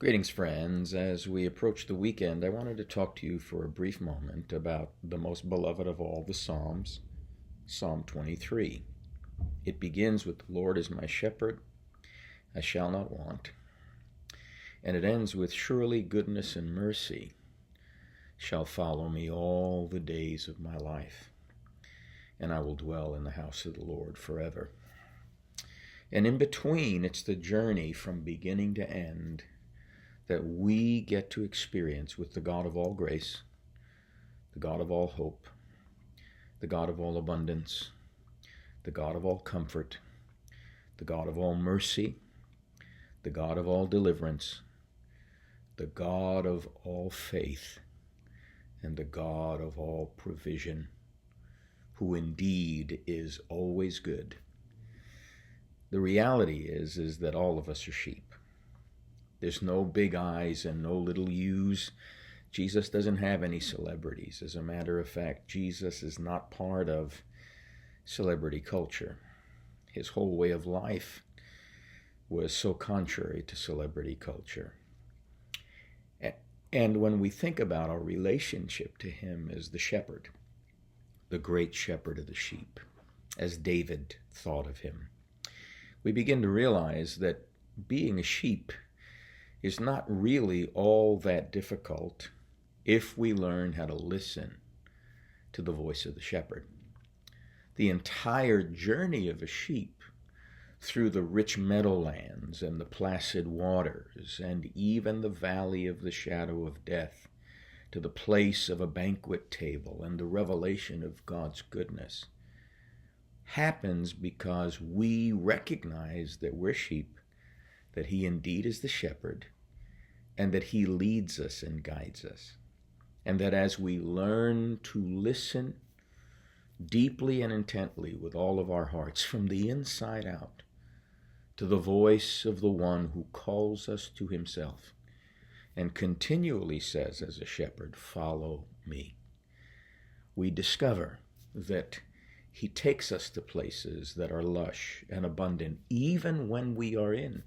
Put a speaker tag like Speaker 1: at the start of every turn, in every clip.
Speaker 1: Greetings, friends. As we approach the weekend, I wanted to talk to you for a brief moment about the most beloved of all the Psalms, Psalm 23. It begins with, "The Lord is my shepherd, I shall not want." And it ends with, "Surely goodness and mercy shall follow me all the days of my life, and I will dwell in the house of the Lord forever." And in between, it's the journey from beginning to end that we get to experience with the God of all grace, the God of all hope, the God of all abundance, the God of all comfort, the God of all mercy, the God of all deliverance, the God of all faith, and the God of all provision, who indeed is always good. The reality is that all of us are sheep. There's no big I's and no little U's. Jesus doesn't have any celebrities. As a matter of fact, Jesus is not part of celebrity culture. His whole way of life was so contrary to celebrity culture. And when we think about our relationship to him as the shepherd, the great shepherd of the sheep, as David thought of him, we begin to realize that being a sheep is not really all that difficult if we learn how to listen to the voice of the shepherd. The entire journey of a sheep through the rich meadowlands and the placid waters and even the valley of the shadow of death to the place of a banquet table and the revelation of God's goodness happens because we recognize that we're sheep, that he indeed is the shepherd, and that he leads us and guides us. And that as we learn to listen deeply and intently with all of our hearts from the inside out to the voice of the one who calls us to himself and continually says as a shepherd, "Follow me," we discover that he takes us to places that are lush and abundant, even when we are in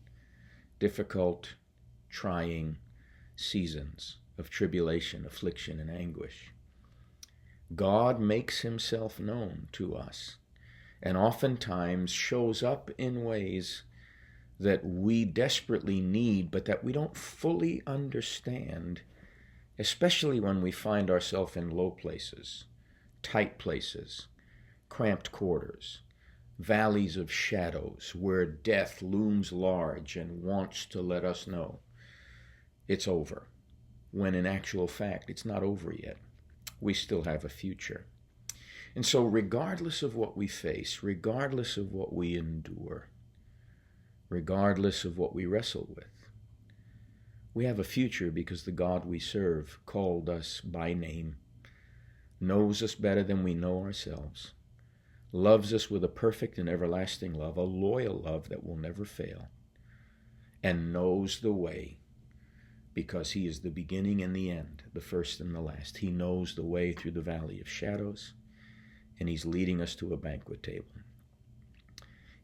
Speaker 1: difficult, trying seasons of tribulation, affliction, and anguish. God makes himself known to us and oftentimes shows up in ways that we desperately need, but that we don't fully understand, especially when we find ourselves in low places, tight places, cramped quarters, valleys of shadows where death looms large and wants to let us know it's over, when in actual fact it's not over yet. We still have a future. And so regardless of what we face, regardless of what we endure, regardless of what we wrestle with, we have a future because the God we serve called us by name, knows us better than we know ourselves, loves us with a perfect and everlasting love, a loyal love that will never fail, and knows the way because he is the beginning and the end, the first and the last. He knows the way through the valley of shadows, and he's leading us to a banquet table.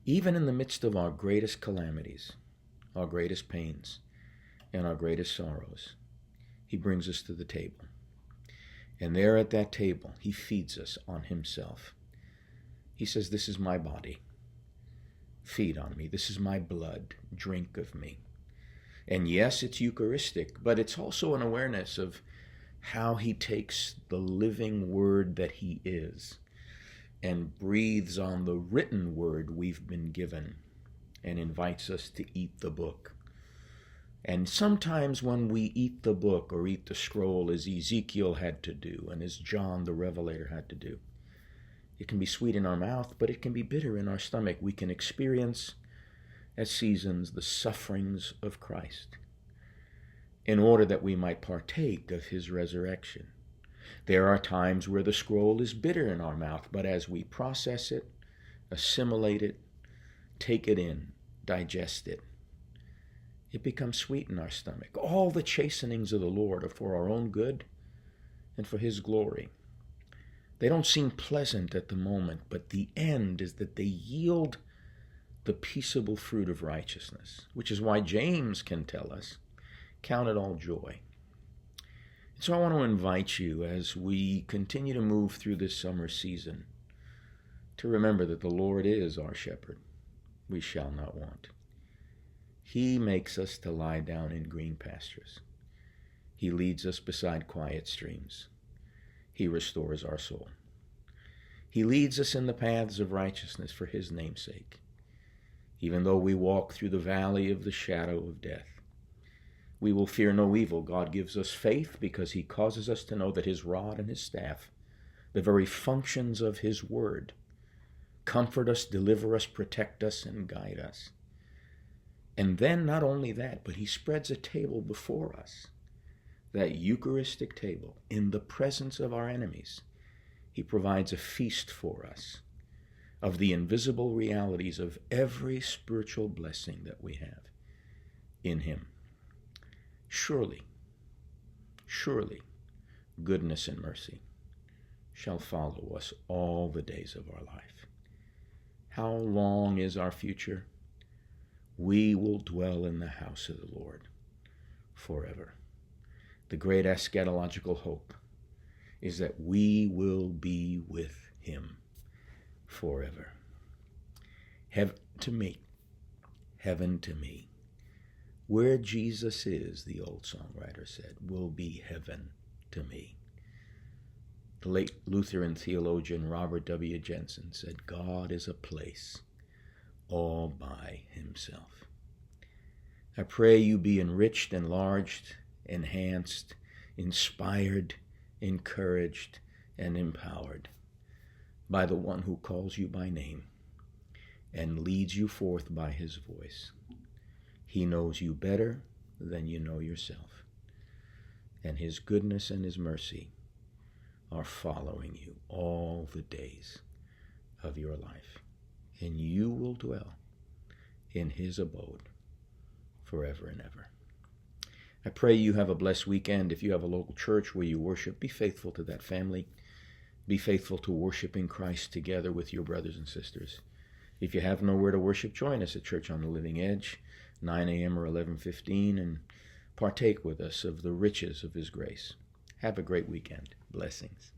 Speaker 1: Even in the midst of our greatest calamities, our greatest pains, and our greatest sorrows, he brings us to the table. And there at that table, he feeds us on himself. He says, "This is my body. Feed on me. This is my blood. Drink of me." And yes, it's Eucharistic, but it's also an awareness of how he takes the living word that he is and breathes on the written word we've been given and invites us to eat the book. And sometimes when we eat the book or eat the scroll, as Ezekiel had to do and as John the Revelator had to do, it can be sweet in our mouth, but it can be bitter in our stomach. We can experience as seasons the sufferings of Christ in order that we might partake of his resurrection. There are times where the scroll is bitter in our mouth, but as we process it, assimilate it, take it in, digest it, it becomes sweet in our stomach. All the chastenings of the Lord are for our own good and for his glory. They don't seem pleasant at the moment, but the end is that they yield the peaceable fruit of righteousness, which is why James can tell us Count it all joy. So I want to invite you, as we continue to move through this summer season, to remember that the Lord is our shepherd. We shall not want. He makes us to lie down in green pastures. He leads us beside quiet streams. He restores our soul. He leads us in the paths of righteousness for his name's sake. Even though we walk through the valley of the shadow of death, we will fear no evil. God gives us faith because he causes us to know that his rod and his staff, the very functions of his word, comfort us, deliver us, protect us, and guide us. And then not only that, but he spreads a table before us, that Eucharistic table, in the presence of our enemies. He provides a feast for us of the invisible realities of every spiritual blessing that we have in him. Surely, goodness and mercy shall follow us all the days of our life. How long is our future? We will dwell in the house of the Lord forever. The great eschatological hope is that we will be with him forever. Heaven to me, heaven to me. Where Jesus is, the old songwriter said, will be heaven to me. The late Lutheran theologian Robert W. Jensen said, God is a place all by himself. I pray you be enriched, enlarged, enhanced, inspired, encouraged, and empowered by the one who calls you by name and leads you forth by his voice. He knows you better than you know yourself, and his goodness and his mercy are following you all the days of your life, and you will dwell in his abode forever and ever. I pray you have a blessed weekend. If you have a local church where you worship, be faithful to that family. Be faithful to worshiping Christ together with your brothers and sisters. If you have nowhere to worship, join us at Church on the Living Edge, 9 a.m. or 11:15, and partake with us of the riches of his grace. Have a great weekend. Blessings.